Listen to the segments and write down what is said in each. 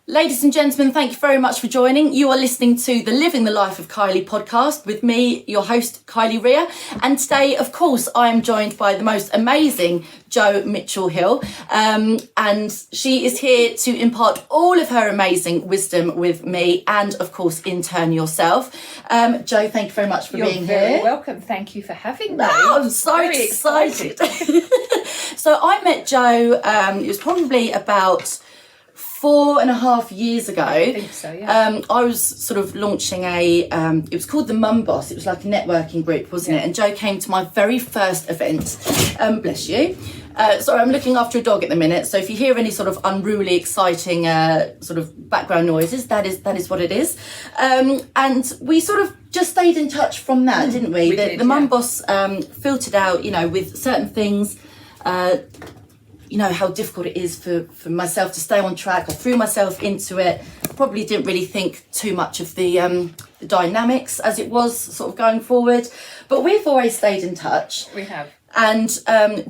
Ladies and gentlemen, thank you very much for joining. You are listening to the Living the Life of Kylie podcast with me, your host, Kylie Rea. And today, of course, I am joined by the most amazing Jo Mitchell-Hill. And she is here to impart all of her amazing wisdom with me and, of course, in turn yourself. Jo, thank you very much for being here. You're very welcome. Thank you for having me. Oh, I'm so very excited. So I met Jo, it was probably about 4.5 years ago. I think so, yeah. I was sort of launching it was called the Mum Boss. It was like a networking group, wasn't it? And Jo came to my very first event. Bless you. Sorry, I'm looking after a dog at the minute. So if you hear any sort of unruly, exciting sort of background noises, that is what it is. And we sort of just stayed in touch from that, didn't we? The Mum Boss filtered out, with certain things. How difficult it is for myself to stay on track. I threw myself into it. Probably didn't really think too much of the dynamics as it was sort of going forward. But we've always stayed in touch. We have. And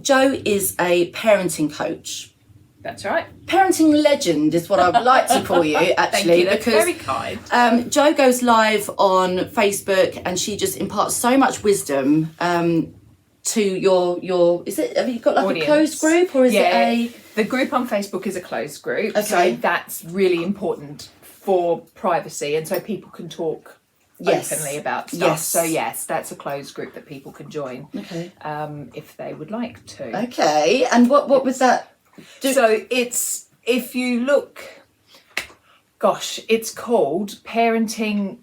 Jo is a parenting coach. That's right. Parenting legend is what I would like to call you, actually. Thank you. That's very kind. Jo goes live on Facebook and she just imparts so much wisdom to your have you got like audience. A closed group or is it the group on Facebook is a closed group. Okay. So that's really important for privacy and so people can talk openly about stuff. Yes. So yes, that's a closed group that people can join. Okay. If they would like to. Okay. And what was that? So it's, if you look, it's called Parenting.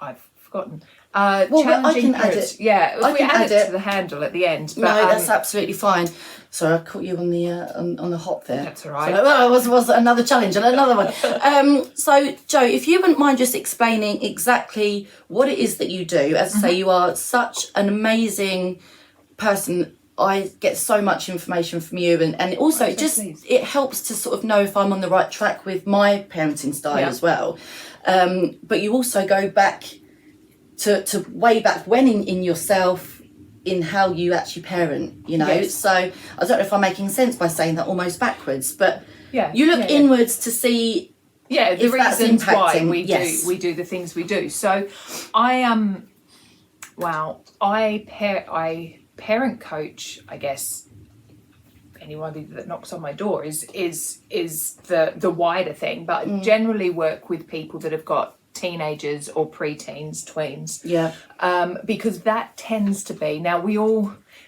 I've forgotten. I can add it. Yeah, I we can add add it it to the handle at the end. But, No, that's absolutely fine. Sorry, I caught you on the hop there. That's all right. So, it was another challenge and another one. So, Jo, if you wouldn't mind just explaining exactly what it is that you do. As I say, you are such an amazing person. I get so much information from you, and also it helps to sort of know if I'm on the right track with my parenting style as well. But you also go back to way back when in yourself, in how you actually parent, Yes. So I don't know if I'm making sense by saying that almost backwards, but you look inwards to see the if that's reasons why impacting. we do the things we do. So I parent coach, I guess. Anybody that knocks on my door is the wider thing, but generally work with people that have got teenagers or preteens, tweens. Yeah. Because that tends to be,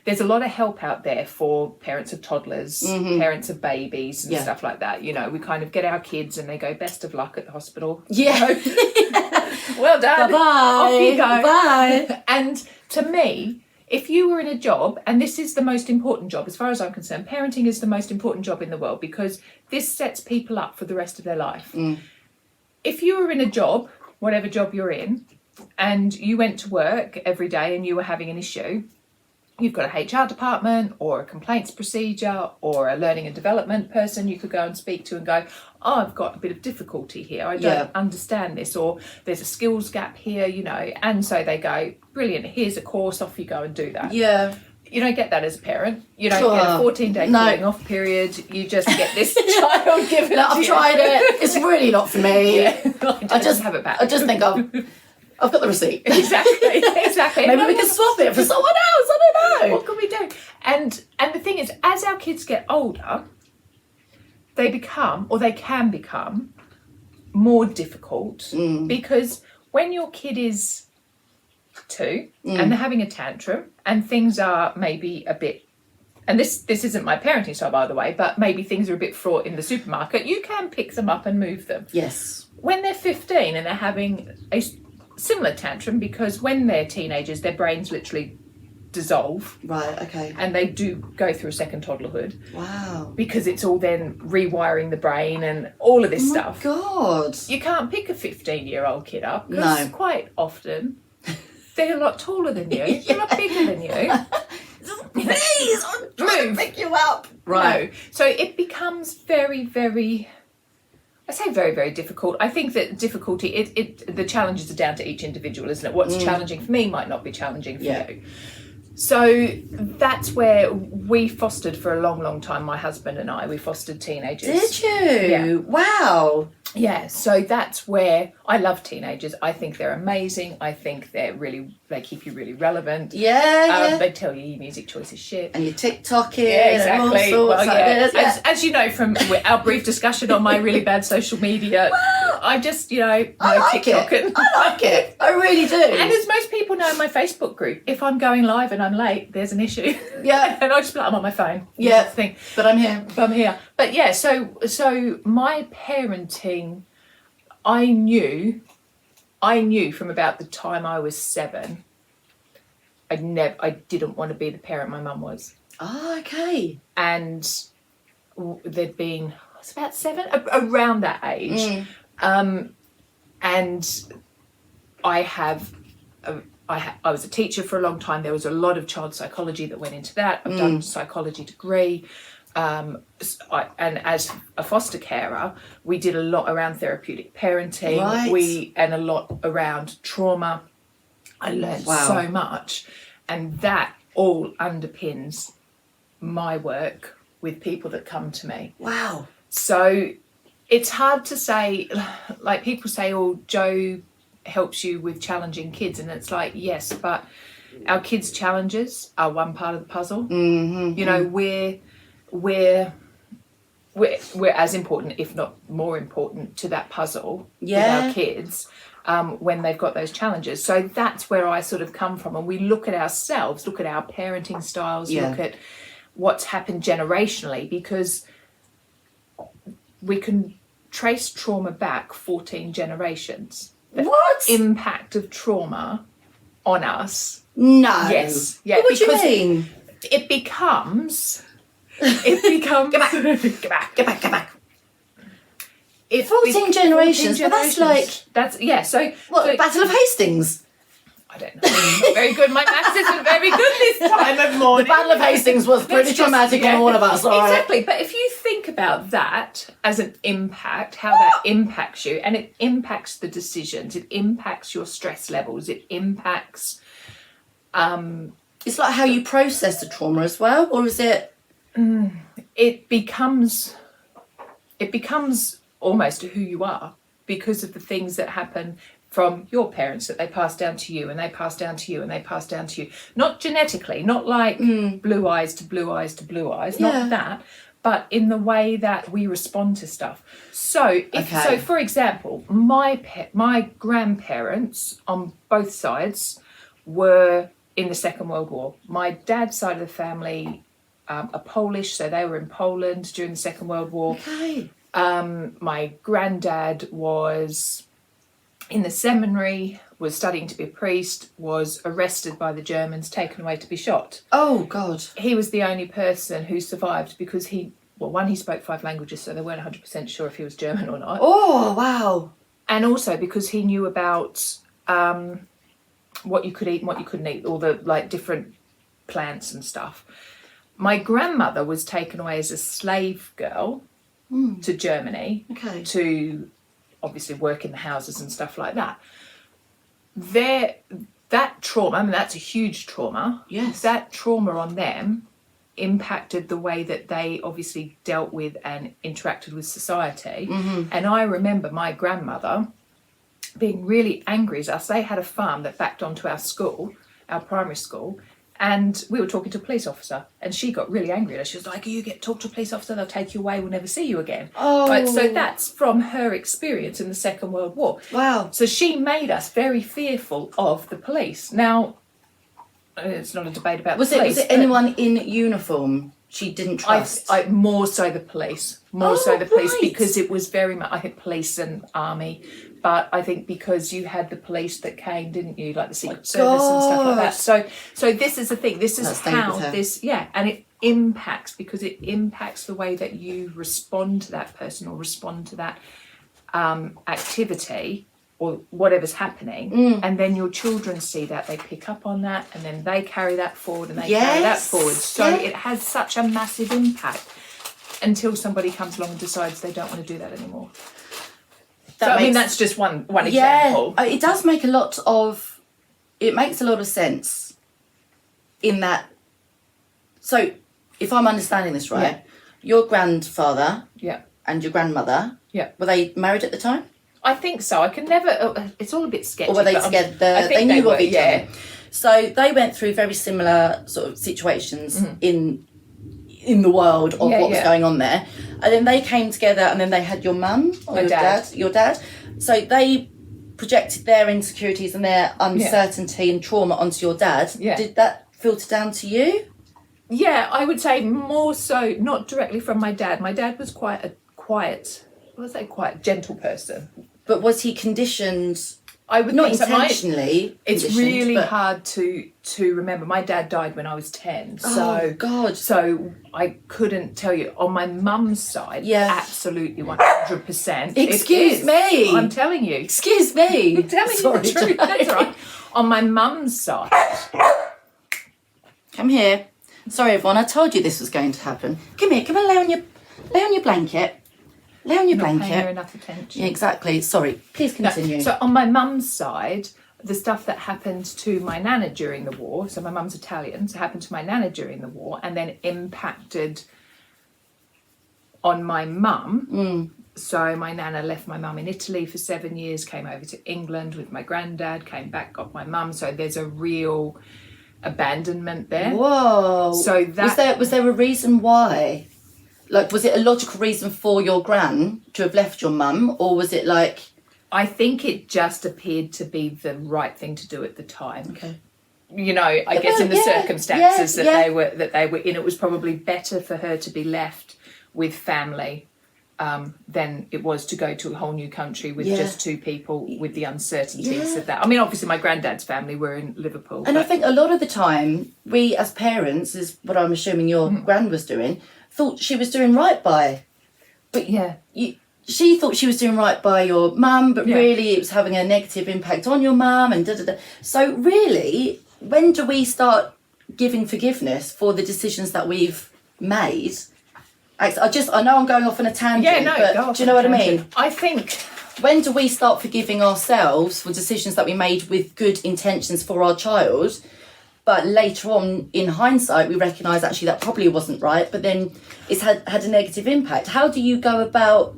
there's a lot of help out there for parents of toddlers, parents of babies and stuff like that. We kind of get our kids and they go, best of luck at the hospital. Yeah. Well done. Bye-bye. Off you go. Bye. And to me, if you were in a job, and this is the most important job, as far as I'm concerned, parenting is the most important job in the world because this sets people up for the rest of their life. If you were in a job, whatever job you're in, and you went to work every day and you were having an issue, you've got a HR department or a complaints procedure or a learning and development person you could go and speak to and go, I've got a bit of difficulty here. I don't understand this, or there's a skills gap here, and so they go, brilliant, here's a course, off you go and do that. Yeah. You don't get that as a parent. You don't get a 14-day cooling off period. You just get this child given to you. I've tried it. It's really not for me. I just have it back. I just think I've got the receipt. Exactly. Maybe we can swap it for someone else. I don't know. What can we do? And the thing is, as our kids get older, they can become more difficult because when your kid is 2 and they're having a tantrum and things are maybe a bit, and this isn't my parenting style, by the way, but maybe things are a bit fraught in the supermarket, you can pick them up and move them. Yes. When they're 15 and they're having a similar tantrum, because when they're teenagers, their brains literally dissolve. Right, okay. And they do go through a second toddlerhood. Wow. Because it's all then rewiring the brain and all of this stuff. God. You can't pick a 15-year-old kid up because quite often they're a lot taller than you, they're a lot bigger than you. Please, I'm trying to pick you up. Right. No. So it becomes very, very, I say very, very difficult. I think that difficulty, the challenges are down to each individual, isn't it? What's challenging for me might not be challenging for you. So that's where we fostered for a long, long time. My husband and I, we fostered teenagers. Did you? Yeah. Wow. Yeah, so that's where I love teenagers. I think they're amazing. I think they keep you really relevant. Yeah. They tell you your music choice is shit. And you're TikToking. Yeah, exactly. And all sorts like this. As you know from our brief discussion on my really bad social media, Well, I just, I like TikTok it. I like it. I really do. And as most people know in my Facebook group, if I'm going live and I'm late, there's an issue. Yeah. And I just be like, I'm on my phone. Yeah. Thing. But I'm here. I'm here. But yeah, so my parenting, I knew from about the time I was 7, I didn't want to be the parent my mum was. Oh, okay. And there'd been, I was about 7, around that age. And I was a teacher for a long time. There was a lot of child psychology that went into that. I've done a psychology degree. And as a foster carer, we did a lot around therapeutic parenting. Right. And a lot around trauma. I learned so much. And that all underpins my work with people that come to me. Wow. So it's hard to say, like people say, oh, Joe helps you with challenging kids. And it's like, yes, but our kids' challenges are one part of the puzzle. Mm-hmm. You know, we're as important, if not more important, to that puzzle with our kids when they've got those challenges. So that's where I sort of come from. And we look at ourselves, look at our parenting styles, look at what's happened generationally, because we can trace trauma back 14 generations. The impact of trauma on us. No. Yes. Yeah. What do you mean? It becomes. Get back. 14 generations, but that's like... So What, Battle of Hastings? I don't know. I'm not very good. My maths isn't very good this time of morning. The Battle of Hastings was pretty traumatic on all of us, all right? Exactly. But if you think about that as an impact, how that impacts you, and it impacts the decisions, it impacts your stress levels, it impacts... It's like how you process the trauma as well, or is it... It becomes almost who you are because of the things that happen from your parents, that they pass down to you, and they pass down to you, and they pass down to you. Not genetically, not like blue eyes to blue eyes to blue eyes, not that, but in the way that we respond to stuff. So, so for example, my grandparents on both sides were in the Second World War. My dad's side of the family are Polish, so they were in Poland during the Second World War. Okay. My granddad was in the seminary, was studying to be a priest, was arrested by the Germans, taken away to be shot. Oh, God. He was the only person who survived because he spoke 5 languages, so they weren't 100% sure if he was German or not. Oh, wow. And also because he knew about what you could eat and what you couldn't eat, all the like different plants and stuff. My grandmother was taken away as a slave girl to Germany to obviously work in the houses and stuff like that. That trauma, I mean, that's a huge trauma. Yes. That trauma on them impacted the way that they obviously dealt with and interacted with society. And I remember my grandmother being really angry at us. They had a farm that backed onto our school, our primary school, and we were talking to a police officer, and she got really angry at us. She was like, you get talk to a police officer, they'll take you away, we'll never see you again. Oh. Right, so that's from her experience in the Second World War. Wow. So she made us very fearful of the police. Now, it's not a debate about the police. Was it anyone in uniform she didn't trust? I more so the police. Police, right. because it was very much, I think, police and army. But I think because you had the police that came, didn't you? Like the Secret Service and stuff like that. So this is the thing. This is how this, and it impacts, because it impacts the way that you respond to that person or respond to that activity or whatever's happening. And then your children see that, they pick up on that, and then they carry that forward and they carry that forward. So it has such a massive impact until somebody comes along and decides they don't want to do that anymore. That's just one example. It does make it makes a lot of sense. in that. So, if I'm understanding this right, your grandfather and your grandmother, were they married at the time? I think so. I can never. It's all a bit sketchy. Or were they together? They knew of each other. So they went through very similar sort of situations in the world of what was going on there, and then they came together, and then they had your mum or your dad. So they projected their insecurities and their uncertainty and trauma onto your dad. Yeah. Did that filter down to you? Yeah, I would say more so, not directly from my dad. My dad was quite a quiet, gentle person. But was he conditioned? I would not think intentionally. It's really hard to remember. My dad died when I was 10. So God. So I couldn't tell you. On my mum's side, absolutely 100%. Excuse me. I'm telling you. Excuse me. I'm telling you the truth. That's all right. On my mum's side. Come here. Sorry, everyone. I told you this was going to happen. Come here. Come and lay on your blanket. Lay on your blanket. Not paying her enough attention. Yeah, exactly. Sorry. Please continue. No, so on my mum's side, the stuff that happened to my nana during the war. So my mum's Italian. So it happened to my nana during the war, and then impacted on my mum. So my nana left my mum in Italy for 7 years, came over to England with my granddad, came back, got my mum. So there's a real abandonment there. Whoa. So that was there a reason why? Like, was it a logical reason for your gran to have left your mum, or was it like? I think it just appeared to be the right thing to do at the time. Okay. You know, I guess in the circumstances that they were in, it was probably better for her to be left with family than it was to go to a whole new country with just two people with the uncertainties of that. I mean, obviously my granddad's family were in Liverpool. And I think a lot of the time, we as parents, is what I'm assuming your gran was doing, thought she was doing right by. But she thought she was doing right by your mum, but really it was having a negative impact on your mum and da-da-da. So really, when do we start giving forgiveness for the decisions that we've made? I know I'm going off on a tangent, but do you know what I mean? I think, when do we start forgiving ourselves for decisions that we made with good intentions for our child, but later on in hindsight we recognise actually that probably wasn't right, but then it's had a negative impact? How do you go about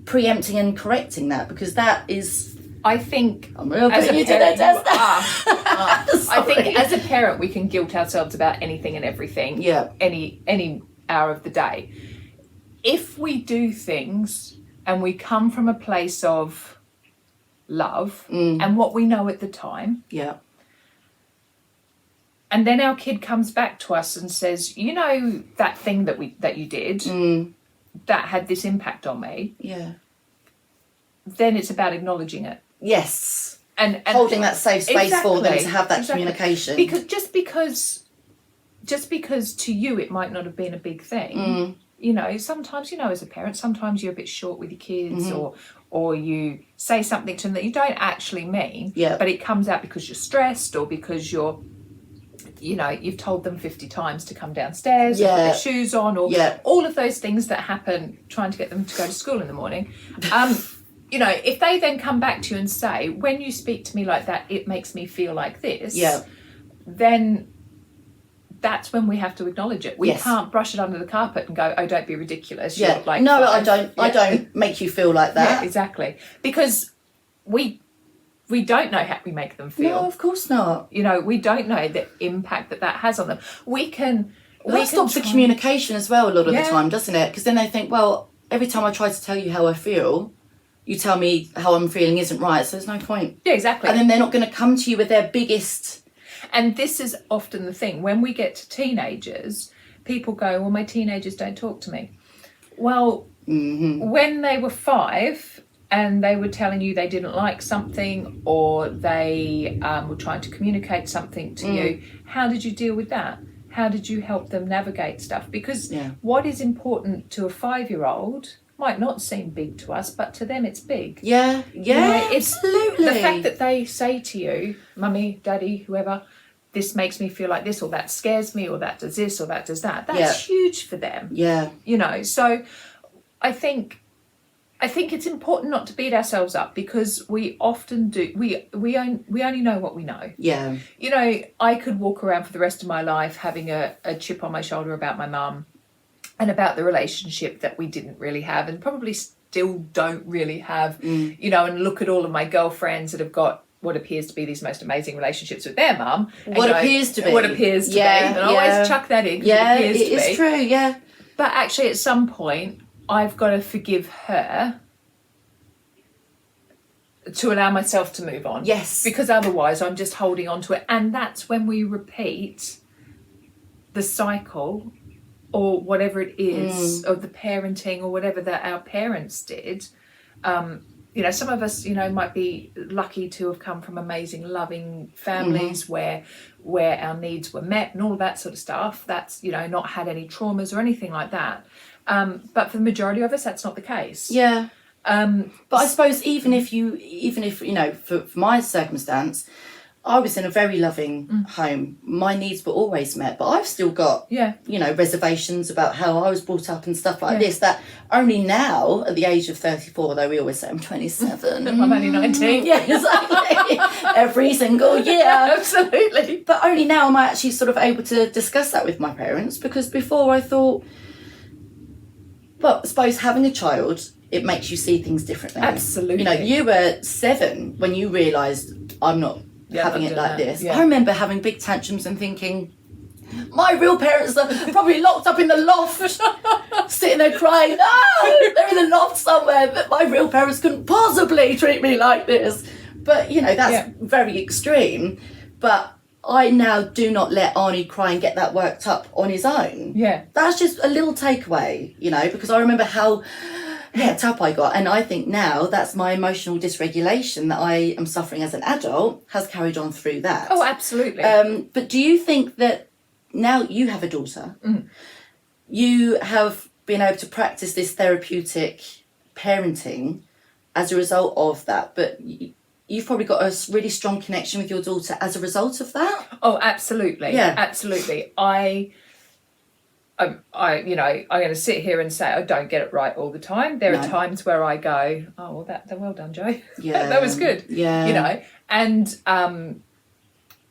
preempting and correcting that? Because that is, I think, I'm real putting you to the test. I think as a parent we can guilt ourselves about anything and everything. Any hour of the day. If we do things and we come from a place of love and what we know at the time, and then our kid comes back to us and says, you know, that thing that you did that had this impact on me, then it's about acknowledging it. Yes. And holding that safe space for them to have that communication. Because just because to you it might not have been a big thing. You know, sometimes, you know, as a parent, sometimes you're a bit short with your kids or you say something to them that you don't actually mean, but it comes out because you're stressed or because you're, you know, you've told them 50 times to come downstairs or put their shoes on or all of those things that happen trying to get them to go to school in the morning. You know, if they then come back to you and say, when you speak to me like that, it makes me feel like this, then that's when we have to acknowledge it. We can't brush it under the carpet and go, oh, don't be ridiculous. You're like no, 5. I don't make you feel like that. Yeah, exactly. Because we don't know how we make them feel. No, of course not. You know, we don't know the impact that has on them. That stops the communication as well a lot of the time, doesn't it? Because then they think, well, every time I try to tell you how I feel, you tell me how I'm feeling isn't right, so there's no point. Yeah, exactly. And then they're not going to come to you with their biggest... And this is often the thing. When we get to teenagers, people go, well, my teenagers don't talk to me. Well, when they were 5 and they were telling you they didn't like something or they were trying to communicate something to you, how did you deal with that? How did you help them navigate stuff? Because what is important to a 5-year-old might not seem big to us, but to them it's big. Yeah, You know, it's absolutely. The fact that they say to you, mummy, daddy, whoever, this makes me feel like this, or that scares me, or that does this, or that does that. That's huge for them. Yeah. You know, so I think I think it's important not to beat ourselves up, because we often do. We only know what we know. Yeah. You know, I could walk around for the rest of my life having a chip on my shoulder about my mum and about the relationship that we didn't really have, and probably still don't really have. You know, and look at all of my girlfriends that have got what appears to be these most amazing relationships with their mum. What appears to be. What appears to be. And I always chuck that in. Yeah, it is true. Yeah. But actually, at some point, I've got to forgive her to allow myself to move on. Yes. Because otherwise I'm just holding on to it. And that's when we repeat the cycle, or whatever it is, of the parenting or whatever that our parents did. You know, some of us, you know, might be lucky to have come from amazing, loving families where our needs were met and all of that sort of stuff. That's, you know, not had any traumas or anything like that. But for the majority of us, that's not the case. Yeah. But I suppose even if you know, for my circumstance, I was in a very loving home. My needs were always met, but I've still got, you know, reservations about how I was brought up and stuff like this, that only now, at the age of 34, though we always say I'm 27. I'm only 19. Yeah, exactly. Every single year. Absolutely. But only now am I actually sort of able to discuss that with my parents, because before I thought, well, I suppose having a child, it makes you see things differently. Absolutely. You know, you were 7 when you realised I'm not having it like this. Yeah. I remember having big tantrums and thinking, my real parents are probably locked up in the loft, sitting there crying, no, they're in the loft somewhere, but my real parents couldn't possibly treat me like this. But, you know, that's very extreme. But I now do not let Arnie cry and get that worked up on his own. Yeah. That's just a little takeaway, you know, because I remember how het up I got, and I think now that's my emotional dysregulation that I am suffering as an adult has carried on through that. Oh, absolutely. But do you think that now you have a daughter, you have been able to practice this therapeutic parenting as a result of that, but you've probably got a really strong connection with your daughter as a result of that? Oh, absolutely. Yeah. Absolutely. I you know, I'm going to sit here and say I don't get it right all the time. There are times where I go, oh, well, that well done, Joe. Yeah. That was good. Yeah. You know, and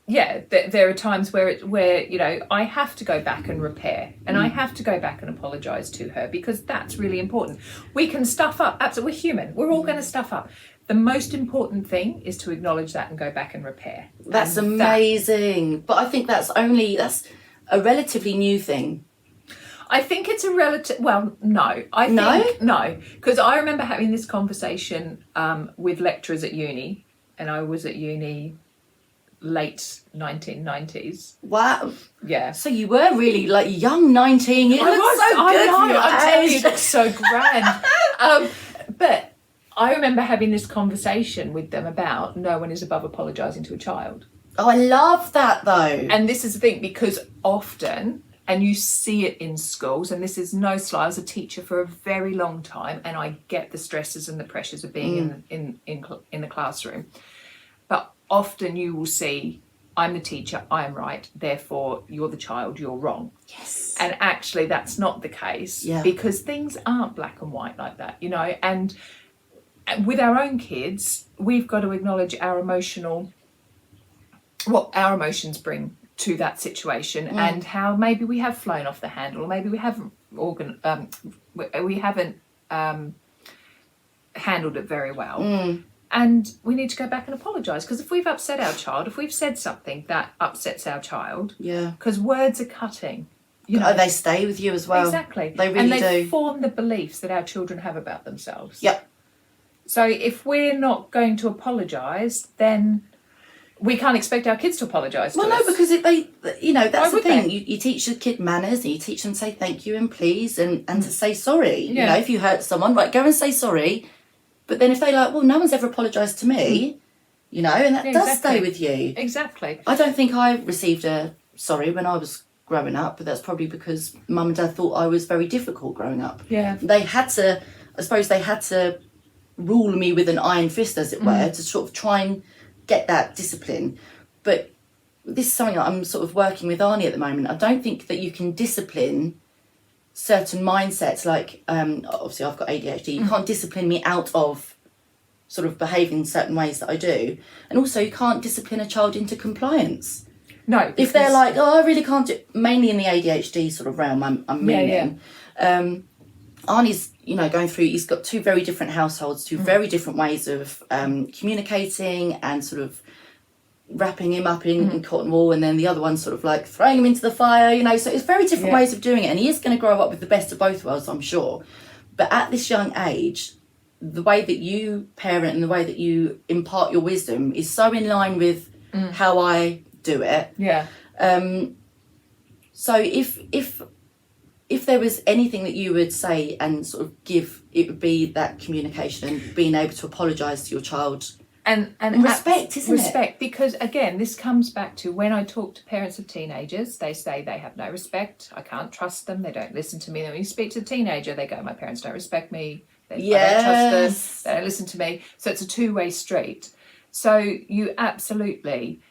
there are times where you know, I have to go back and repair, and I have to go back and apologise to her, because that's really important. We can stuff up. Absolutely, we're human. We're all going to stuff up. The most important thing is to acknowledge that and go back and repair. That's amazing. But I think that's a relatively new thing. I think it's a relative. Well, no, I think no, because I remember having this conversation with lecturers at uni, and I was at uni late 1990s. Wow. Yeah. So you were really like young 19. You look so good. I know. For I'm telling you, your you look so grand. But I remember having this conversation with them about no one is above apologising to a child. Oh, I love that though. And this is the thing, because often, and you see it in schools, and this is no sly, I was a teacher for a very long time, and I get the stresses and the pressures of being in the classroom. But often you will see, I'm the teacher, I'm right, therefore you're the child, you're wrong. Yes. And actually that's not the case, because things aren't black and white like that, you know. And with our own kids, we've got to acknowledge what our emotions bring to that situation, and how maybe we have flown off the handle, or maybe we haven't handled it very well. And we need to go back and apologise, because if we've upset our child, if we've said something that upsets our child, because words are cutting, you know, they stay with you as well. Exactly. They really do. And they form the beliefs that our children have about themselves. Yep. So if we're not going to apologise, then we can't expect our kids to apologise to us. Well, no, because you know, that's the thing. They? You teach a kid manners, and you teach them to say thank you and please, and to say sorry. You know, if you hurt someone, right, go and say sorry. But then if they like, well, no one's ever apologised to me, you know, and that does stay with you. Exactly. I don't think I received a sorry when I was growing up, but that's probably because mum and dad thought I was very difficult growing up. Yeah. They had to rule me with an iron fist, as it were, to sort of try and get that discipline. But this is something that I'm sort of working with Arnie at the moment. I don't think that you can discipline certain mindsets, like obviously I've got ADHD, you can't discipline me out of sort of behaving certain ways that I do. And also you can't discipline a child into compliance. No. If they're like, oh, I really can't do, mainly in the ADHD sort of realm I'm meaning. Arnie's, you know, going through, he's got two very different households, two very different ways of communicating and sort of wrapping him up in cotton wool, and then the other one sort of like throwing him into the fire, you know. So it's very different ways of doing it, and he is going to grow up with the best of both worlds, I'm sure. But at this young age, the way that you parent and the way that you impart your wisdom is so in line with how I do it. So if there was anything that you would say and sort of give, it would be that communication and being able to apologise to your child. And respect, isn't it? Respect, because again, this comes back to when I talk to parents of teenagers, they say they have no respect, I can't trust them, they don't listen to me. Then when you speak to a teenager, they go, my parents don't respect me, I don't trust them, they don't listen to me. So it's a two-way street. So you absolutely,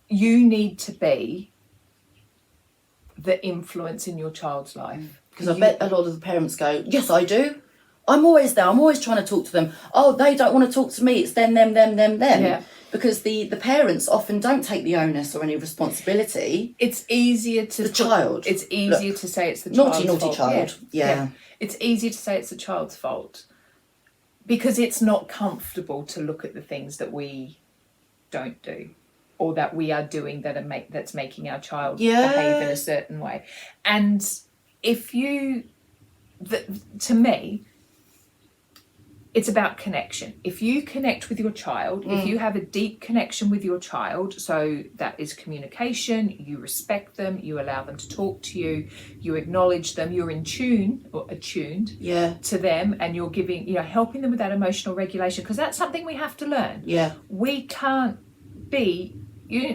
you need to be the influence in your child's life. Because I bet a lot of the parents go, yes, I do. I'm always there. I'm always trying to talk to them. Oh, they don't want to talk to me. It's them. Yeah. Because the parents often don't take the onus or any responsibility. It's easier to... The child. It's easier to say it's the child's fault. Naughty child. Yeah. It's easier to say it's the child's fault because it's not comfortable to look at the things that we don't do or that we are doing that's making our child behave in a certain way. And if you... to me... it's about connection. If you connect with your child, if you have a deep connection with your child, so that is communication, you respect them, you allow them to talk to you, you acknowledge them, you're in tune or attuned to them, and you're giving, helping them with that emotional regulation, because that's something we have to learn. Yeah. We can't be...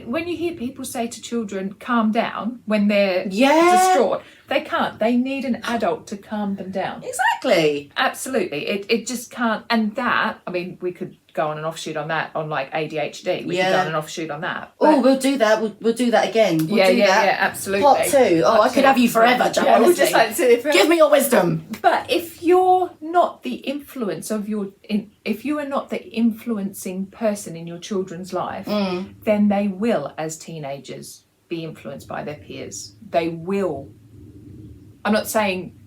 when you hear people say to children, calm down, when they're distraught, they can't. They need an adult to calm them down. Exactly. Absolutely. It just can't. And that, I mean, we could go on an offshoot on that, on like ADHD. We could go on an offshoot on that. Oh, we'll do that. We'll do that again. We'll do that. Absolutely. Part 2. Oh, I could have you forever, Jo. Yeah, we'll just like to give me your wisdom. But if you're not the influence of if you are not the influencing person in your children's life, then they will, as teenagers, be influenced by their peers. They will. I'm not saying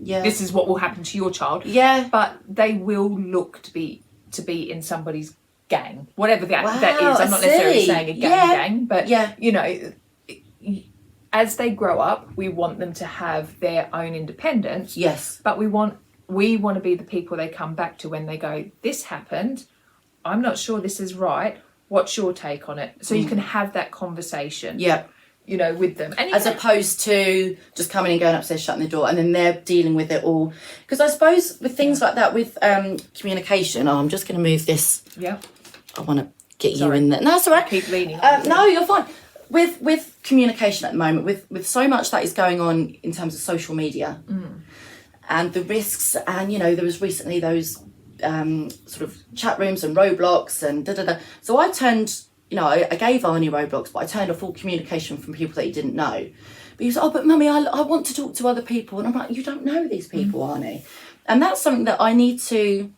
this is what will happen to your child. Yeah. But they will look to be in somebody's gang, whatever that is. I'm not necessarily saying a gang, but as they grow up, we want them to have their own independence. Yes. But we want to be the people they come back to when they go, this happened, I'm not sure this is right, what's your take on it? So you can have that conversation. Yeah. With them. And as opposed to just coming and going upstairs, shutting the door, and then they're dealing with it all. Because I suppose with things like that, with communication, I'm just going to move this. Yeah. I want to get you in there. No, it's all right. Keep leaning. No, you're fine. With communication at the moment, with so much that is going on in terms of social media and the risks, and, there was recently those sort of chat rooms and Roblox and da-da-da. So I turned... I gave Arnie Roblox, but I turned off all communication from people that he didn't know. But he was, oh, but Mummy, I want to talk to other people. And I'm like, you don't know these people, Arnie. And that's something that I need to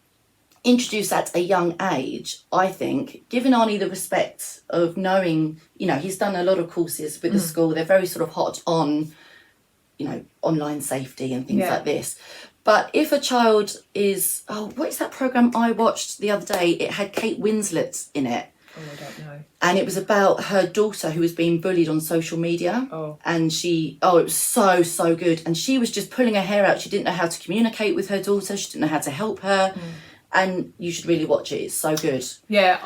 introduce at a young age, I think, giving Arnie the respect of knowing, he's done a lot of courses with the school. They're very sort of hot on, online safety and things like this. But if a child is, what is that programme I watched the other day? It had Kate Winslet in it. Oh, I don't know. And it was about her daughter who was being bullied on social media. Oh. And it was so good. And she was just pulling her hair out. She didn't know how to communicate with her daughter. She didn't know how to help her. And you should really watch it. It's so good. Yeah,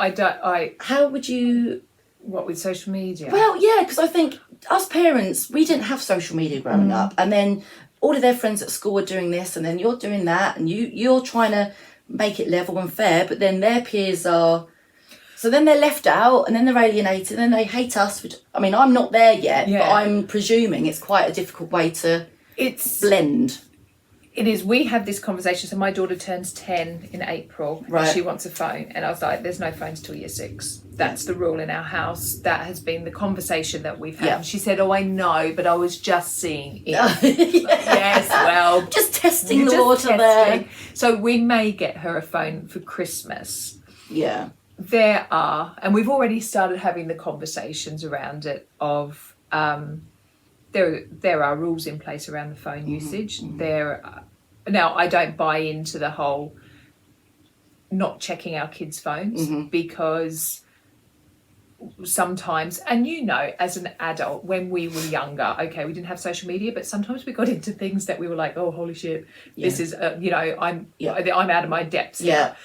How would you... What, with social media? Well, yeah, because I think us parents, we didn't have social media growing up. And then all of their friends at school are doing this, and then you're doing that, and you're trying to make it level and fair, but then their peers are... So then they're left out, and then they're alienated, and then they hate us. I'm not there yet, but I'm presuming it's quite a difficult way to blend. It is. We have this conversation. So my daughter turns 10 in April. Right. And she wants a phone. And I was like, there's no phones till year 6. That's the rule in our house. That has been the conversation that we've had. Yeah. And she said, oh, I know, but I was just seeing it. Yeah. Yes, well. Just testing the just water there. So we may get her a phone for Christmas. Yeah. There are, and we've already started having the conversations around it of there are rules in place around the phone usage. Now I don't buy into the whole not checking our kids' phones because sometimes, and as an adult, when we were younger, okay, we didn't have social media, but sometimes we got into things that we were like, oh, holy shit, this is, I'm out of my depths. Yeah.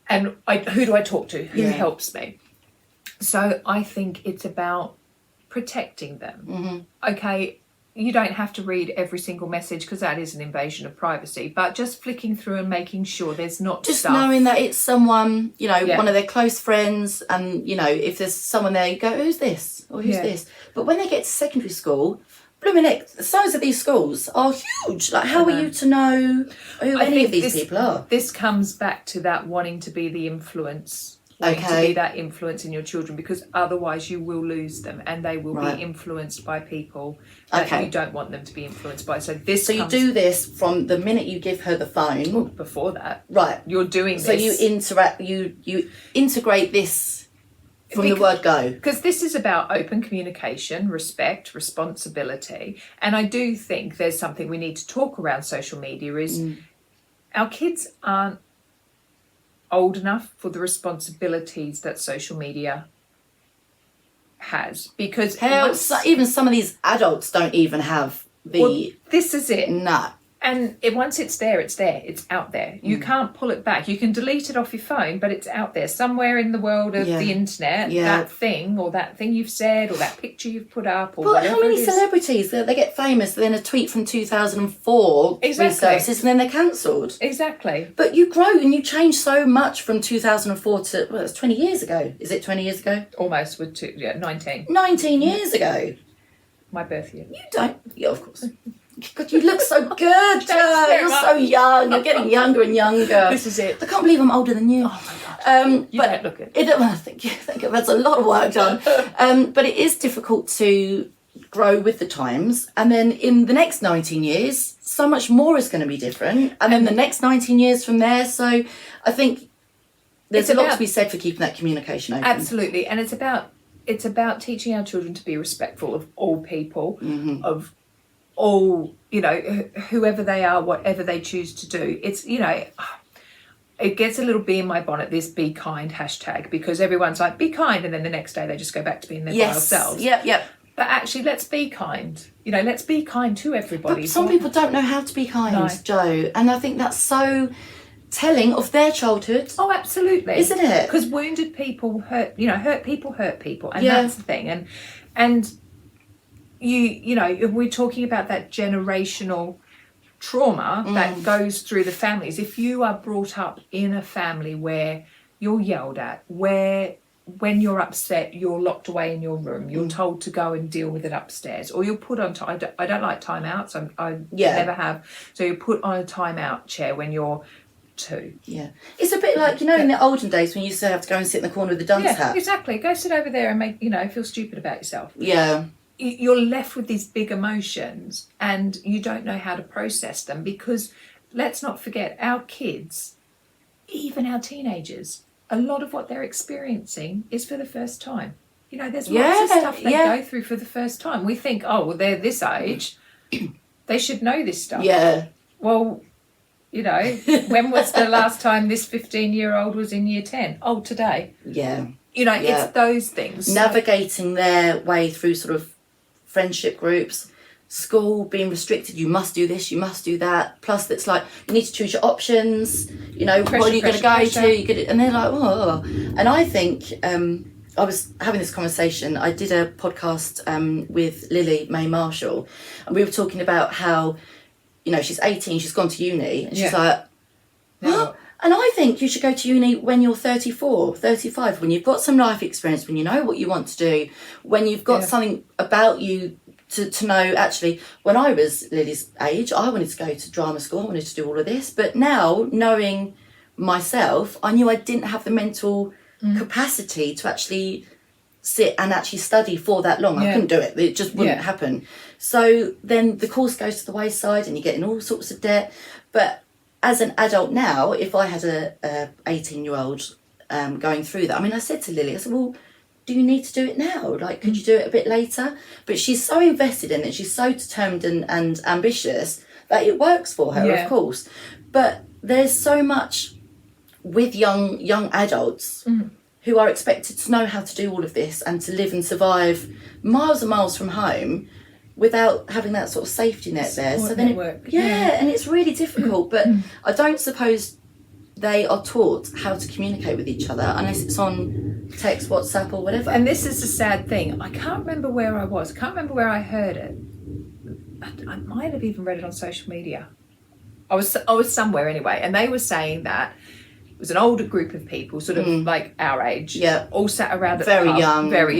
And who do I talk to? Who helps me? So I think it's about protecting them. Okay, you don't have to read every single message because that is an invasion of privacy, but just flicking through and making sure there's not just stuff. knowing that it's someone, one of their close friends, and if there's someone there, you go, who's this or who's this? But when they get to secondary school, blooming heck, the size of these schools are huge. Like, how are you to know who any of these people are? This comes back to that wanting to be the influence. To be that influence in your children, because otherwise you will lose them and they will be influenced by people that you don't want them to be influenced by. So you do this from the minute you give her the phone. Well, before that, right? You're doing this. So you integrate this from the word go, because this is about open communication, respect, responsibility, and I do think there's something we need to talk around social media is our kids aren't old enough for the responsibilities that social media has, because even some of these adults don't even have this is it. No. And once it's there, it's out there. You can't pull it back. You can delete it off your phone, but it's out there somewhere in the world of the internet. That thing you've said, or that picture you've put up, or whatever. How many celebrities they get famous, then a tweet from 2004 resurfaces, and then they're cancelled. Exactly. But you grow and you change so much from 2004 to it's 20 years ago. Is it 20 years ago? Almost, with 19. 19 years ago. My birth year. You don't. Yeah, of course. God, you look so good, Jo. You're so young. You're getting younger and younger. This is it. I can't believe I'm older than you. Oh my God. You don't look it. Thank you. That's a lot of work done. But it is difficult to grow with the times. And then in the next 19 years, so much more is going to be different. And then the next 19 years from there. So I think there's a lot to be said for keeping that communication open. Absolutely. And it's about teaching our children to be respectful of all people, of all, whoever they are, whatever they choose to do. It's, it gets a little bee in my bonnet, this be kind hashtag, because everyone's like, be kind, and then the next day they just go back to being their wild selves. Yep. But actually, let's be kind. Let's be kind to everybody. But some people don't know how to be kind, Jo, and I think that's so telling of their childhood. Oh, absolutely. Isn't it? Because wounded people hurt people, and that's the thing. And we're talking about that generational trauma that goes through the families. If you are brought up in a family where you're yelled at, where when you're upset you're locked away in your room, you're told to go and deal with it upstairs, or you're put on I don't like timeouts. I never have. So you're put on a timeout chair when you're 2. Yeah, it's a bit like in the olden days when you used to have to go and sit in the corner with the dunce hat. Exactly. Go sit over there and make feel stupid about yourself. Yeah. You're left with these big emotions and you don't know how to process them, because let's not forget, our kids, even our teenagers, a lot of what they're experiencing is for the first time. There's lots of stuff they go through for the first time. We think, oh, well, they're this age, they should know this stuff. Yeah. Well, when was the last time this 15-year-old was in year 10? Oh, today. Yeah. It's those things. Navigating their way through sort of friendship groups, school being restricted, you must do this, you must do that. Plus, it's like you need to choose your options. What are you going to go to? And they're like, oh. And I think I was having this conversation. I did a podcast with Lily Mae Marshall, and we were talking about how, she's 18, she's gone to uni, and she's like, what? And I think you should go to uni when you're 34, 35, when you've got some life experience, when you know what you want to do, when you've got something about you to know, actually, when I was Lily's age, I wanted to go to drama school, I wanted to do all of this. But now, knowing myself, I knew I didn't have the mental capacity to actually sit and actually study for that long. I couldn't do it. It just wouldn't happen. So then the course goes to the wayside and you get in all sorts of debt. But as an adult now, if I had a 18-year-old going through that, I mean, I said to Lily, I said, well, do you need to do it now? Like, could you do it a bit later? But she's so invested in it. She's so determined and ambitious that it works for her, of course. But there's so much with young adults who are expected to know how to do all of this and to live and survive miles and miles from home without having that sort of safety net there. So then and it's really difficult. But I don't suppose they are taught how to communicate with each other unless it's on text, WhatsApp or whatever. And this is the sad thing. I can't remember where I was. I can't remember where I heard it. I might have even read it on social media. I was somewhere anyway, and they were saying that it was an older group of people, sort of like our age, all sat around at the pub. Very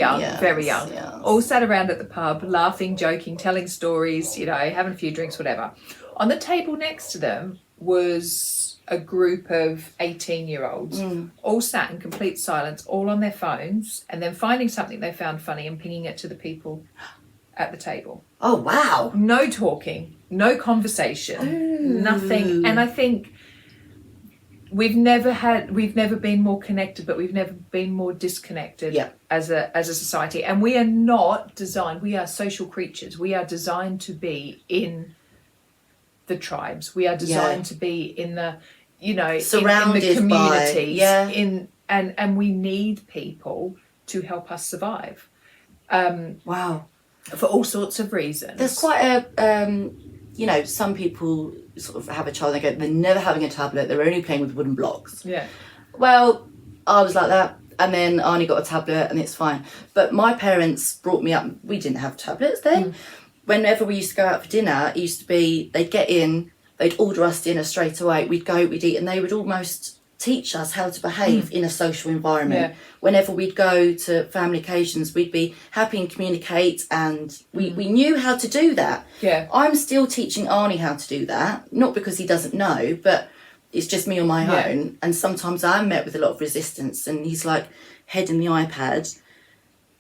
young. All sat around at the pub, laughing, joking, telling stories, you know, having a few drinks, whatever. On the table next to them was a group of 18-year-olds, all sat in complete silence, all on their phones, and then finding something they found funny and pinging it to the people at the table. Oh, wow. No talking, no conversation, nothing. And I think we've never been more connected, but we've never been more disconnected as a society. And we are not designed, we are social creatures. We are designed to be in the tribes. We are designed to be in the, you know, surrounded in the communities. by, and we need people to help us survive. Wow. For all sorts of reasons. There's quite a, you know, some people sort of have a child, they're never having a tablet, they're only playing with wooden blocks. Yeah. Well, I was like that, and then Arnie got a tablet and it's fine. But my parents brought me up, we didn't have tablets then. Whenever we used to go out for dinner, it used to be, they'd get in, they'd order us dinner straight away, we'd go, we'd eat, and they would almost teach us how to behave in a social environment. Whenever we'd go to family occasions, we'd be happy and communicate, and we knew how to do that. I'm still teaching Arnie how to do that, not because he doesn't know, but it's just me on my own. And sometimes I'm met with a lot of resistance, and he's like head in the iPad,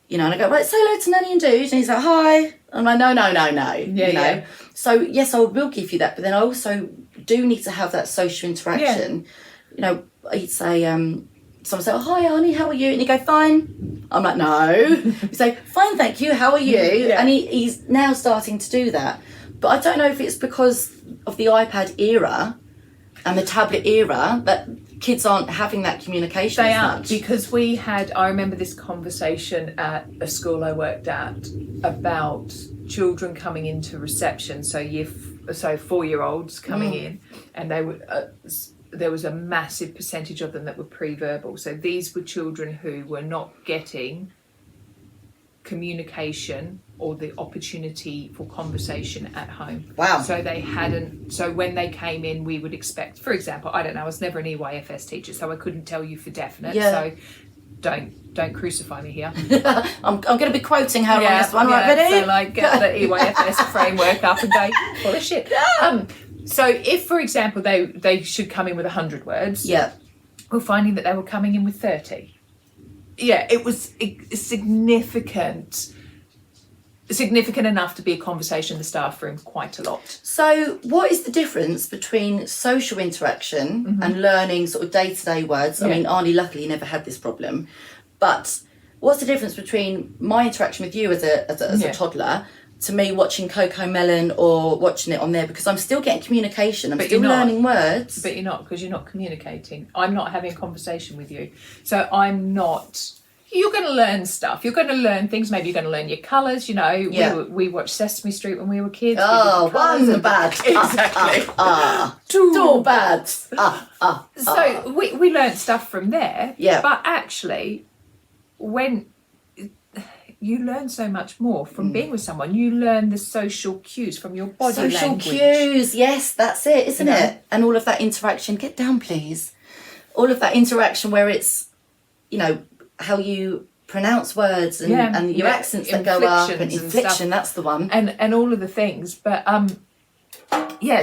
you know, and I go, right, say hello to Nanny and Dude, and he's like, hi. I'm like, no. You know? So yes, I will give you that, but then I also do need to have that social interaction. You know, he'd say, someone say, oh, hi, Arnie, how are you? And he'd go, fine. I'm like, no. He'd say, fine, thank you, how are you? And he's now starting to do that. But I don't know if it's because of the iPad era and the tablet era that kids aren't having that communication They as aren't, much. because I remember this conversation at a school I worked at about children coming into reception, so 4-year-olds coming in, and they were... there was a massive percentage of them that were pre-verbal. So these were children who were not getting communication or the opportunity for conversation at home. Wow. So they hadn't, so when they came in, we would expect, for example, I don't know, I was never an EYFS teacher, so I couldn't tell you for definite. So don't crucify me here. I'm going to be quoting her on this one, right, ready? So like get the EYFS framework up and go, full of shit. So if, for example, they should come in with 100 words, we're finding that they were coming in with 30. It was significant enough to be a conversation in the staff room quite a lot. So what is the difference between social interaction and learning sort of day-to-day words? I mean, Arnie luckily never had this problem, but what's the difference between my interaction with you as a toddler to me watching Coco Melon or watching it on there? Because I'm still getting communication, I'm still learning words. But you're not, because you're not communicating. I'm not having a conversation with you. So I'm not... You're going to learn stuff. You're going to learn things. Maybe you're going to learn your colours, you know. We watched Sesame Street when we were kids. Oh, one bad. Exactly. Two bad. So we learned stuff from there. Yeah. But actually, when... you learn so much more from being with someone. You learn the social cues from your body language. Social cues, yes, that's it, isn't it? And all of that interaction, get down please. All of that interaction where it's, you know, how you pronounce words and your accents that go up and inflection, that's the one. And all of the things. But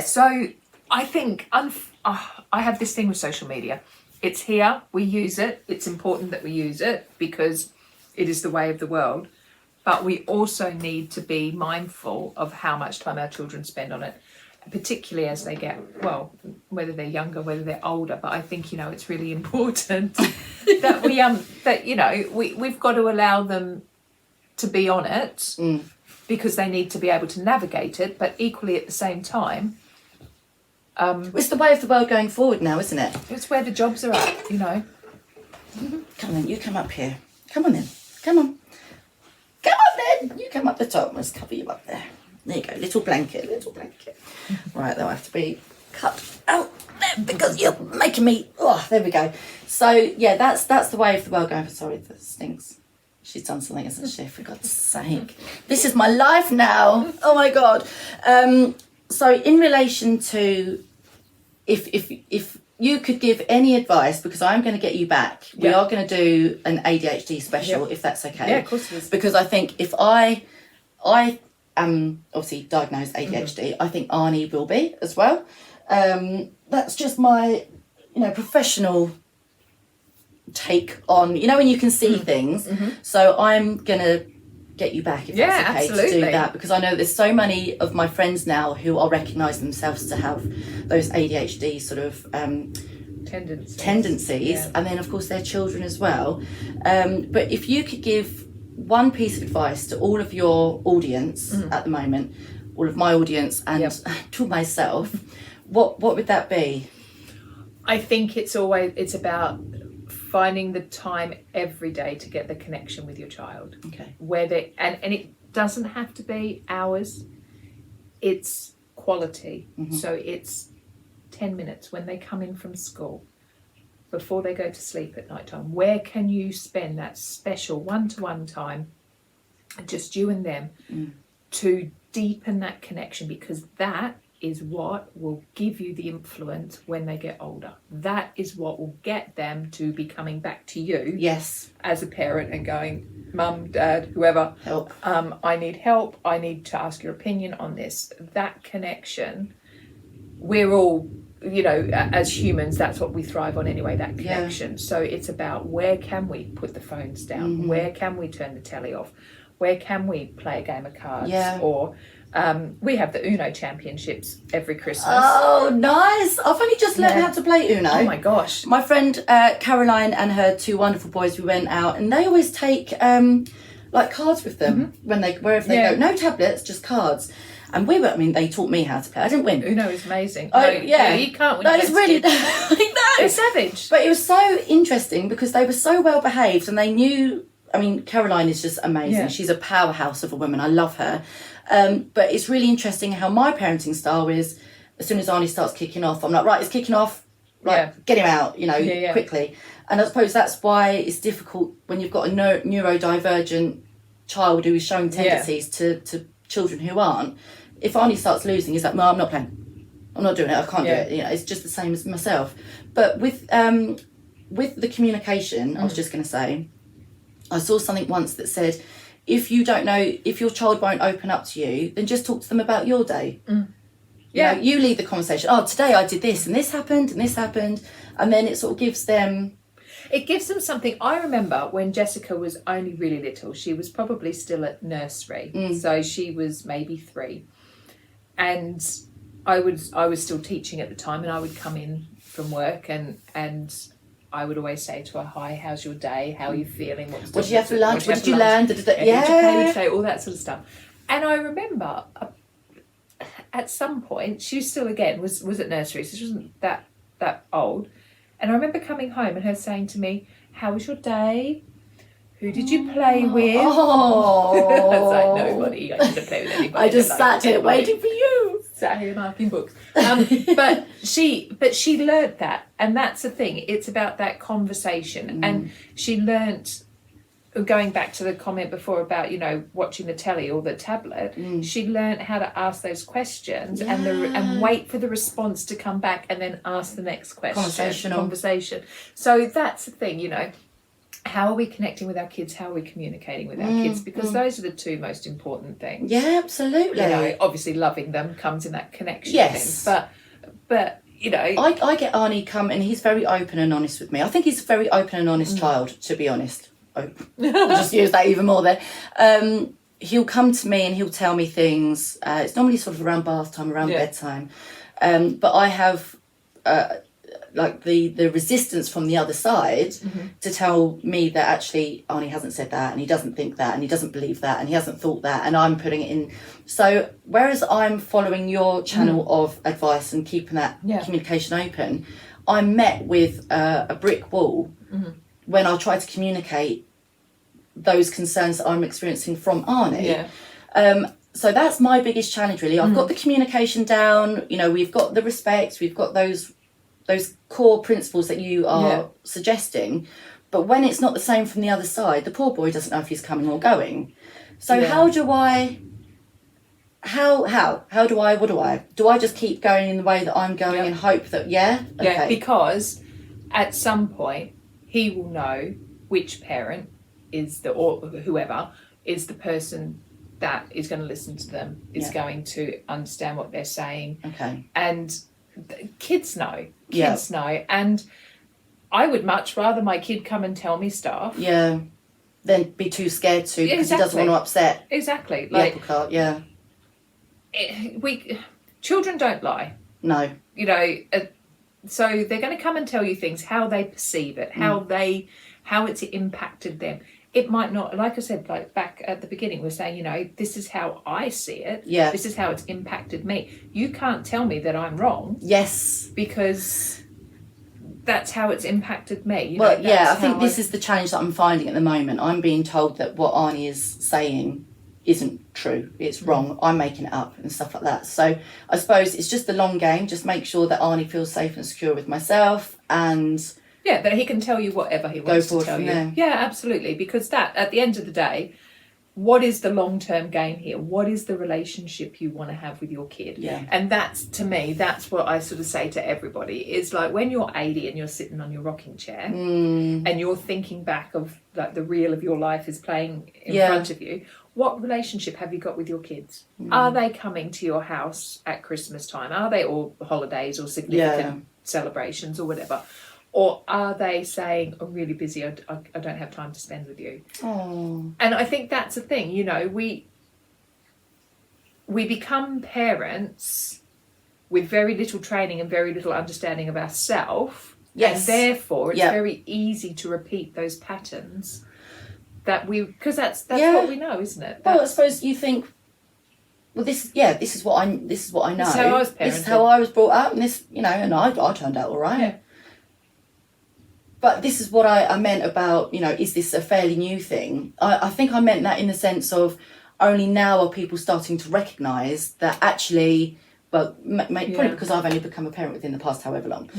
so I think I have this thing with social media. It's here, we use it. It's important that we use it because it is the way of the world. But we also need to be mindful of how much time our children spend on it, particularly as they get, well, whether they're younger, whether they're older. But I think, it's really important that we've got to allow them to be on it because they need to be able to navigate it. But equally at the same time, it's the way of the world going forward now, isn't it? It's where the jobs are at, Come on, you come up here. Come on then. Come on. Come on then. You come up the top. Let's cover you up there. There you go. Little blanket. Right, they'll have to be cut out there because you're making me... Oh, there we go. So, yeah, that's the way of the world going. Sorry, that stinks. She's done something, hasn't she? For God's sake. This is my life now. Oh, my God. So, in relation to... If you could give any advice, because I'm going to get you back. We are going to do an ADHD special, if that's okay. Yeah, of course it is. Because I think if I am obviously diagnosed ADHD, I think Arnie will be as well. That's just my, professional take on, when you can see things. So I'm going to get you back if that's okay absolutely. To do that, because I know there's so many of my friends now who are recognising themselves to have those ADHD sort of tendencies and then of course their children as well. But if you could give one piece of advice to all of your audience at the moment, all of my audience and to myself, what would that be? I think it's about finding the time every day to get the connection with your child. Okay. And it doesn't have to be hours. It's quality. So it's 10 minutes when they come in from school, before they go to sleep at night time. Where can you spend that special one-to-one time, just you and them, to deepen that connection? Because that is what will give you the influence when they get older. That is what will get them to be coming back to you as a parent and going, Mum, Dad, whoever, help. I need help. I need to ask your opinion on this. That connection, we're all, as humans, that's what we thrive on anyway, that connection. So it's about where can we put the phones down? Where can we turn the telly off? Where can we play a game of cards? Or we have the Uno championships every Christmas. Oh, nice. I've only just learned how to play Uno. Oh my gosh. My friend Caroline and her two wonderful boys, we went out and they always take cards with them wherever they go. No tablets, just cards. And they taught me how to play. I didn't win. Uno is amazing. You can't win. That is really... I know. It's savage. But it was so interesting because they were so well behaved and they knew... Caroline is just amazing. Yeah. She's a powerhouse of a woman. I love her. But it's really interesting how my parenting style is, as soon as Arnie starts kicking off, I'm like, right, it's kicking off. Right, get him out, quickly. And I suppose that's why it's difficult when you've got a neurodivergent child who is showing tendencies to children who aren't. If Arnie starts losing, he's like, no, I'm not playing. I'm not doing it. I can't do it. It's just the same as myself. But with the communication, I was just going to say, I saw something once that said, if you don't know, if your child won't open up to you, then just talk to them about your day. You lead the conversation. Oh, today I did this and this happened and this happened. And then it sort of gives them... It gives them something. I remember when Jessica was only really little, she was probably still at nursery. So she was maybe 3. And I was still teaching at the time, and I would come in from work and I would always say to her, hi, how's your day? How are you feeling? What did you have for lunch? What did you learn? Did you play today? All that sort of stuff. And I remember at some point, she was still, again, was at nursery, so she wasn't that old. And I remember coming home and her saying to me, how was your day? Who did you play with? Oh. I was like, nobody. I didn't play with anybody. I just sat here waiting for you. Sat here marking books. But she learnt that, and that's the thing. It's about that conversation, and she learnt. Going back to the comment before about watching the telly or the tablet, she learnt how to ask those questions and wait for the response to come back, and then ask the next question. Conversation. So that's the thing, how are we connecting with our kids? How are we communicating with our kids? Because those are the two most important things. Yeah, absolutely. You know, obviously loving them comes in that connection Yes. thing. But you know, I get Arnie come and he's very open and honest with me. I think he's a very open and honest child, to be honest. I'll just use that even more there. He'll come to me and he'll tell me things. It's normally sort of around bath time, around bedtime. But I have like the resistance from the other side to tell me that actually Arnie hasn't said that and he doesn't think that and he doesn't believe that and he hasn't thought that and I'm putting it in. So whereas I'm following your channel of advice and keeping that communication open, I'm met with a brick wall when I try to communicate those concerns that I'm experiencing from Arnie. So that's my biggest challenge, really. I've got the communication down, you know, we've got the respect, we've got those core principles that you are suggesting, but when it's not the same from the other side, the poor boy doesn't know if he's coming or going. So how do I do I just keep going in the way that I'm going and hope that because at some point he will know which parent is or whoever is the person that is going to listen to them, is going to understand what they're saying. And kids know. Know. And I would much rather my kid come and tell me stuff. Than be too scared to because he doesn't want to upset. Like the apple cart, children don't lie. No. You know, so they're going to come and tell you things, how they perceive it, how it's impacted them. It might not, like I said, like back at the beginning, we're saying, you know, this is how I see it. This is how it's impacted me. You can't tell me that I'm wrong. Yes. Because that's how it's impacted me. Well, I think this is the challenge that I'm finding at the moment. I'm being told that what Arnie is saying isn't true. It's wrong. I'm making it up and stuff like that. So I suppose it's just the long game. Just make sure that Arnie feels safe and secure with myself and... that he can tell you whatever he wants to tell you. There. Yeah, absolutely. Because that, at the end of the day, what is the long-term game here? What is the relationship you want to have with your kid? And that's, to me, that's what I sort of say to everybody. Is like when you're 80 and you're sitting on your rocking chair and you're thinking back of like the reel of your life is playing in front of you, what relationship have you got with your kids? Are they coming to your house at Christmas time? Are they all holidays or significant celebrations or whatever? Or are they saying, I'm really busy, I don't have time to spend with you? Oh. And I think that's the thing, you know, we become parents with very little training and very little understanding of ourselves. And therefore, it's very easy to repeat those patterns that because that's what we know, isn't it? Well, I suppose you think, well, this is what I know. This is how I was parented. This is how I was brought up, and this, you know, and I turned out all right. But this is what I meant about, you know, is this a fairly new thing? I think I meant that in the sense of only now are people starting to recognise that actually, well, probably because I've only become a parent within the past however long.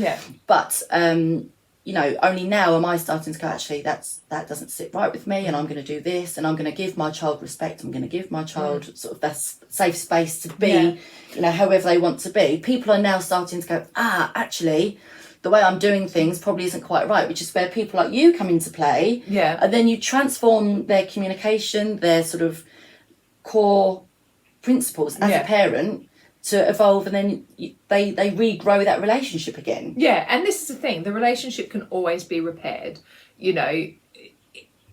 But, you know, only now am I starting to go, actually, that doesn't sit right with me and I'm going to do this and I'm going to give my child respect. I'm going to give my child sort of that safe space to be, you know, however they want to be. People are now starting to go, actually... the way I'm doing things probably isn't quite right, which is where people like you come into play. And then you transform their communication, their sort of core principles as a parent to evolve, and then they regrow that relationship again. And this is the thing, the relationship can always be repaired. You know,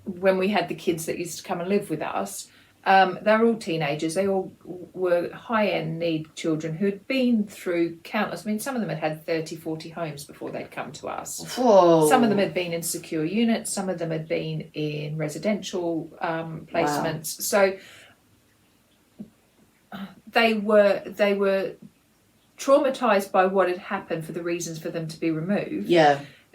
when we had the kids that used to come and live with us, they were all teenagers. They all were high-end need children who'd been through countless... I mean, some of them had 30, 40 homes before they'd come to us. Whoa. Some of them had been in secure units. Some of them had been in residential placements. Wow. So they were traumatised by what had happened for the reasons for them to be removed.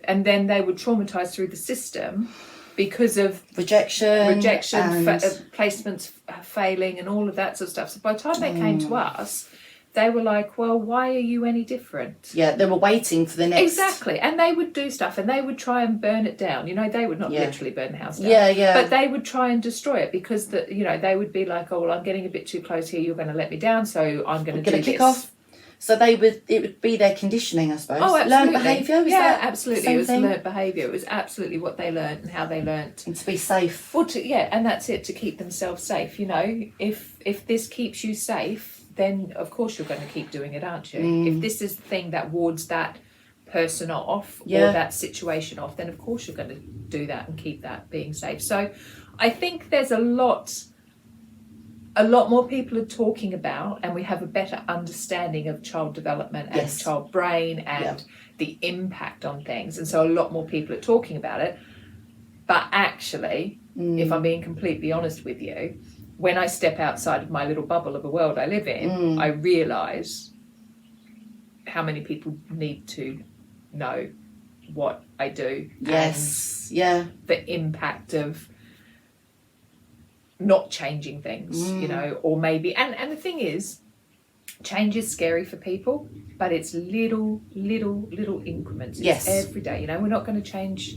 And then they were traumatised through the system because of rejection, placements failing and all of that sort of stuff. So by the time they came to us, they were like, well, why are you any different? They were waiting for the next... Exactly. And they would do stuff and they would try and burn it down. You know, they would not literally burn the house down. But they would try and destroy it because, you know, they would be like, oh, well, I'm getting a bit too close here. You're going to let me down, so I'm going to do this. Kick off. So it would be their conditioning, I suppose. Oh, absolutely. Learned behaviour, was that absolutely. same It was thing? learnt behaviour. It was absolutely what they learnt and how they learnt. And to be safe. Well, and that's it, to keep themselves safe. You know, if this keeps you safe, then of course you're going to keep doing it, aren't you? If this is the thing that wards that person off or that situation off, then of course you're going to do that and keep that being safe. So I think there's a lot more people are talking about, and we have a better understanding of child development and child brain and the impact on things. And so a lot more people are talking about it. But actually, if I'm being completely honest with you, when I step outside of my little bubble of a world I live in, I realise how many people need to know what I do. Yes. And the impact of not changing things, you know, or maybe, and the thing is, change is scary for people, but it's little increments. It's every day, you know, we're not going to change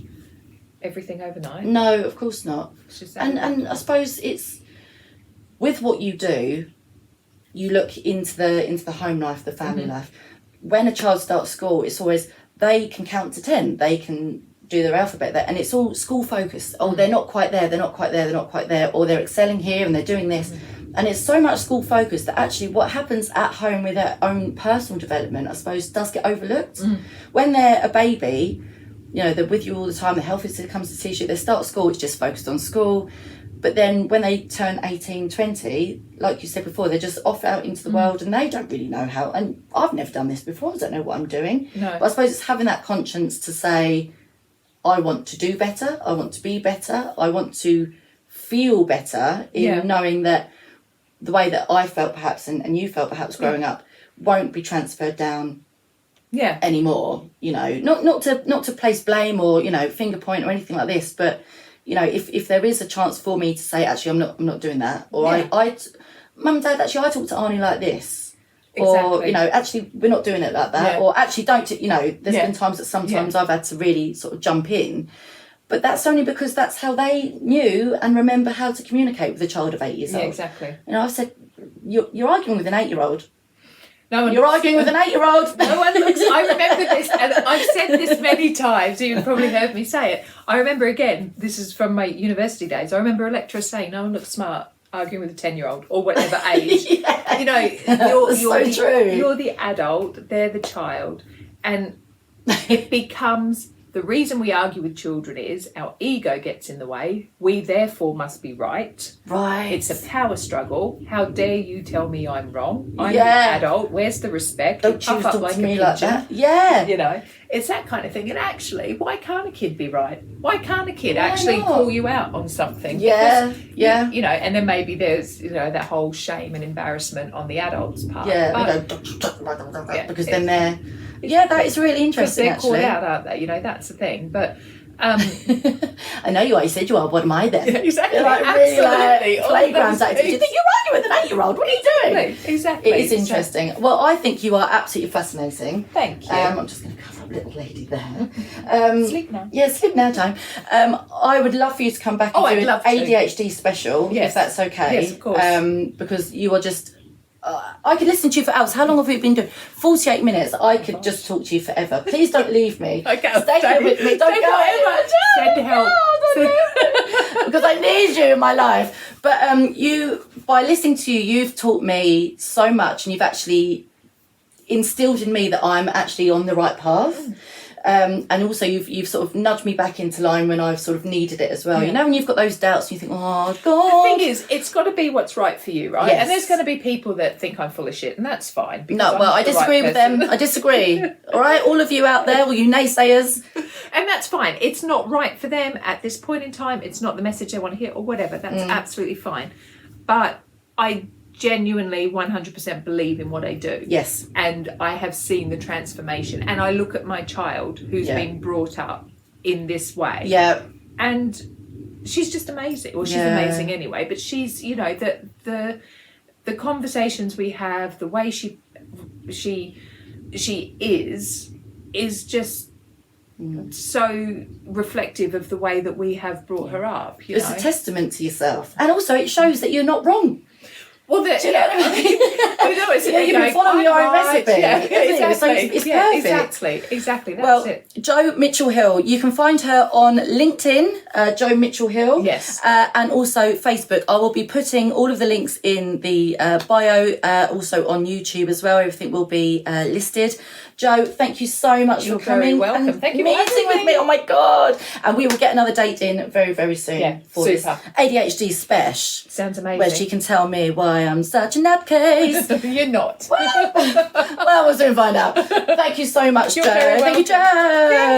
everything overnight. No, of course not. It's just and I suppose it's, with what you do, you look into the home life, the family life. When a child starts school, it's always, they can count to 10, they can do their alphabet there, and it's all school focused. Oh, they're not quite there, they're not quite there, they're not quite there, or they're excelling here and they're doing this. And it's so much school focused that actually what happens at home with their own personal development, I suppose, does get overlooked. When they're a baby, you know, they're with you all the time, the health visitor comes to see you, they start school, it's just focused on school. But then when they turn 18, 20, like you said before, they're just off out into the world, and they don't really know how. And I've never done this before, I don't know what I'm doing. No. But I suppose it's having that conscience to say, I want to do better, I want to be better, I want to feel better in knowing that the way that I felt perhaps and you felt perhaps growing up won't be transferred down anymore. You know, not to place blame or, you know, finger point or anything like this, but you know, if there is a chance for me to say, actually, I'm not doing that, or Mum and Dad, actually, I talk to Arnie like this, or you know, actually, we're not doing it like that, or actually, don't, you know, there's been times that sometimes I've had to really sort of jump in, but that's only because that's how they knew and remember how to communicate with a child of 8 years old. Exactly. You know, I've said, you're arguing with an 8-year-old. No one You're arguing with an 8-year-old. No one looks. I remember this, and I've said this many times. You've probably heard me say it. I remember, again, this is from my university days. I remember a lecturer saying, "No one looks smart arguing with a 10-year-old or whatever age." You know, you're the adult, they're the child, and it becomes. The reason we argue with children is our ego gets in the way. We therefore must be right. Right. It's a power struggle. How dare you tell me I'm wrong? I'm the adult. Where's the respect? Don't choose to talk to me like that. Yeah. You know, it's that kind of thing. And actually, why can't a kid be right? Why can't a kid actually call you out on something? Yeah. Because, you know, and then maybe there's, you know, that whole shame and embarrassment on the adult's part. Yeah. Because then they're... Yeah, that is really interesting, they're actually. Called out, aren't they? You know, that's the thing. But I know you are. You said you are. What am I then? Yeah, exactly. You're like Absolutely. really like playground activity. You think you're arguing with an 8-year-old? What are you doing? Exactly. It is interesting. Well, I think you are absolutely fascinating. Thank you. I'm just going to cover up little lady there. Sleep now. Yeah, sleep now time. I would love for you to come back and do an ADHD special, if that's okay. Yes, of course. Because you are just... I could listen to you for hours. How long have we been doing? 48 minutes. I could just talk to you forever. Please don't leave me. Okay, stay here with me. Don't go ever. Send help. Because I need you in my life. But you, by listening to you, you've taught me so much, and you've actually instilled in me that I'm actually on the right path. And also you've sort of nudged me back into line when I've sort of needed it as well. You know, when you've got those doubts and you think, oh God. The thing is, it's got to be what's right for you, right? Yes. And there's going to be people that think I'm full of shit, and that's fine. No, well, I disagree with them. I disagree. All right, all of you out there, all you naysayers. And that's fine. It's not right for them at this point in time. It's not the message they want to hear or whatever. That's absolutely fine. But I genuinely 100% believe in what I do. Yes. And I have seen the transformation, and I look at my child who's been brought up in this way. Yeah. And she's just amazing. Well, she's amazing anyway, but she's, you know, the conversations we have, the way she is just so reflective of the way that we have brought her up. It's a testament to yourself. And also it shows that you're not wrong. Well, do you know what I mean? You can follow your own recipe. Yeah, exactly. So it's perfect. Exactly. That's it. Jo Mitchell-Hill, you can find her on LinkedIn, Jo Mitchell-Hill. Yes. And also Facebook. I will be putting all of the links in the bio, also on YouTube as well. Everything will be listed. Jo, thank you so much for coming. You're very welcome. And thank you meeting with me. Oh my God. And we will get another date in very, very soon. Yeah, for super. this ADHD spesh. Sounds amazing. Where she can tell me why I'm such a nutcase. You're not. Well, we'll soon find out. Thank you so much, Jo. Thank you, Jo.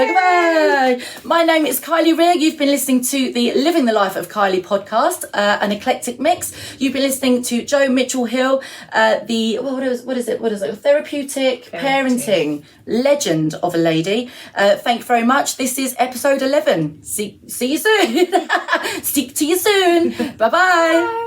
Goodbye. My name is Kylie Rear. You've been listening to the Living the Life of Kylie podcast, an eclectic mix. You've been listening to Jo Mitchell-Hill, what is it? Therapeutic parenting legend of a lady. Thank you very much. This is episode 11. See you soon. Speak to you soon. Bye-bye. Bye.